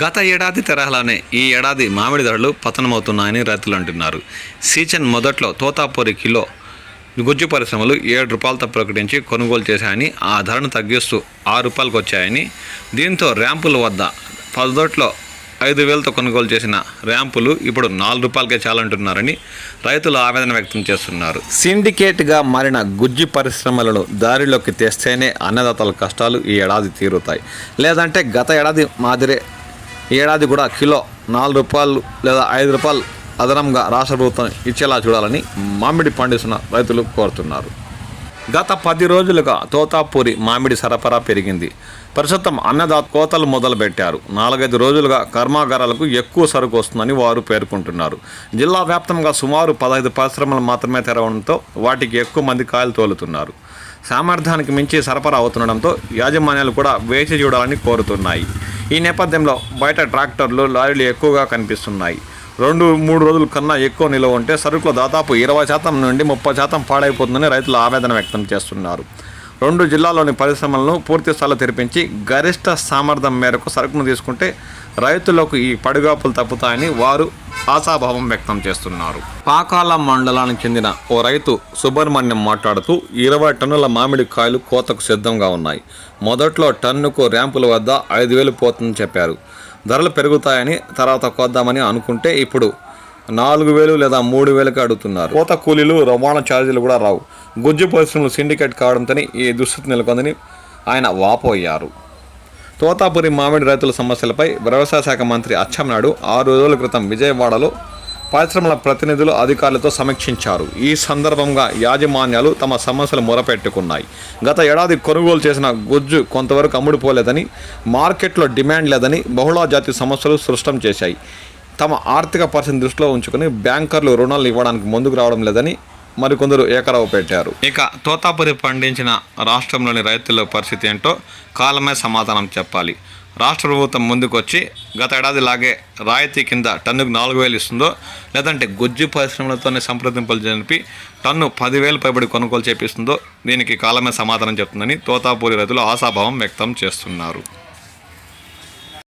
గత ఏడాది తరహాలోనే ఈ ఏడాది మామిడి ధరలు పతనమవుతున్నాయని రైతులు అంటున్నారు. సీజన్ మొదట్లో తోతాపూరి కిలో గుజ్జు పరిశ్రమలు ₹7తో ప్రకటించి కొనుగోలు చేశాయని, ఆ ధరను తగ్గిస్తూ ₹6కు వచ్చాయని, దీంతో ర్యాంపుల వద్ద మొదట్లో 5,000తో కొనుగోలు చేసిన ర్యాంపులు ఇప్పుడు ₹4కే చాలంటున్నారని రైతులు ఆవేదన వ్యక్తం చేస్తున్నారు. సిండికేట్గా మారిన గుజ్జు పరిశ్రమలను దారిలోకి తెస్తేనే అన్నదాతల కష్టాలు ఈ ఏడాది తీరుతాయి. లేదంటే గత ఏడాది మాదిరే ఈ ఏడాది కూడా కిలో ₹4 లేదా ₹5 అదనంగా రాష్ట్ర ప్రభుత్వం ఇచ్చేలా చూడాలని మామిడి పండిస్తున్న రైతులు కోరుతున్నారు. గత 10 రోజులుగా తోతాపూరి మామిడి సరఫరా పెరిగింది. ప్రస్తుతం అన్నదాత కోతలు మొదలుపెట్టారు. 4-5 రోజులుగా కర్మాగారాలకు ఎక్కువ సరుకు వస్తుందని వారు పేర్కొంటున్నారు. జిల్లా వ్యాప్తంగా సుమారు 15 పరిశ్రమలు మాత్రమే తెరవడంతో వాటికి ఎక్కువ మంది కాయలు తోలుతున్నారు. సామర్థ్యానికి మించి సరఫరా అవుతుండడంతో యాజమాన్యాలు కూడా వేచి చూడాలని కోరుతున్నాయి. ఈ నేపథ్యంలో బయట ట్రాక్టర్లు, లారీలు ఎక్కువగా కనిపిస్తున్నాయి. 2-3 రోజుల కన్నా ఎక్కువ నిల్వ ఉంటే సరుకులో దాదాపు 20% నుండి 30% పాడైపోతుందని రైతులు ఆవేదన వ్యక్తం చేస్తున్నారు. 2 జిల్లాల్లోని పరిశ్రమలను పూర్తి స్థాయిలో తెరిపించి గరిష్ట సామర్థ్యం మేరకు సరుకును తీసుకుంటే రైతులకు ఈ పడిగాపులు తప్పుతాయని వారు ఆశాభావం వ్యక్తం చేస్తున్నారు. పాకాల మండలానికి చెందిన ఓ రైతు సుబ్రహ్మణ్యం మాట్లాడుతూ 20 టన్నుల మామిడి కాయలు కోతకు సిద్ధంగా ఉన్నాయి. మొదట్లో టన్నుకు ర్యాంపుల వద్ద 5,000 పోతుందని చెప్పారు. ధరలు పెరుగుతాయని తర్వాత కోద్దామని అనుకుంటే ఇప్పుడు 4,000 లేదా 3,000కి అడుగుతున్నారు. కోత కూలీలు, రవాణా ఛార్జీలు కూడా రావు. గుజ్జు పరిశ్రమలు సిండికేట్ కావడంతో ఈ దుస్థితి నెలకొందని ఆయన వాపోయారు. తోతాపూరి మామిడి రైతుల సమస్యలపై వ్యవసాయ శాఖ మంత్రి అచ్చెన్నాయుడు 6 రోజుల క్రితం విజయవాడలో పరిశ్రమల ప్రతినిధులు, అధికారులతో సమీక్షించారు. ఈ సందర్భంగా యాజమాన్యాలు తమ సమస్యలు మొరపెట్టుకున్నాయి. గత ఏడాది కొనుగోలు చేసిన గుజ్జు కొంతవరకు అమ్ముడుపోలేదని, మార్కెట్లో డిమాండ్ లేదని బహుళజాతి సమస్యలు స్పష్టం చేశాయి. తమ ఆర్థిక పరిస్థితిని దృష్టిలో ఉంచుకుని బ్యాంకర్లు రుణాలు ఇవ్వడానికి ముందుకు రావడం లేదని మరికొందరు ఏకరవ పెట్టారు. ఇక తోతాపూరి పండించిన రాష్ట్రంలోని రైతుల పరిస్థితి ఏంటో కాలమే సమాధానం చెప్పాలి. రాష్ట్ర ప్రభుత్వం ముందుకొచ్చి గత ఏడాదిలాగే రాయితీ కింద టన్నుకు 4,000 ఇస్తుందో, లేదంటే గుజ్జు పరిశ్రమలతోనే సంప్రదింపులు జరిపి టన్ను 10,000 పైబడి కొనుగోలు చేపిస్తుందో దీనికి కాలమే సమాధానం చెప్తుందని తోతాపూరి రైతులు ఆశాభావం వ్యక్తం చేస్తున్నారు.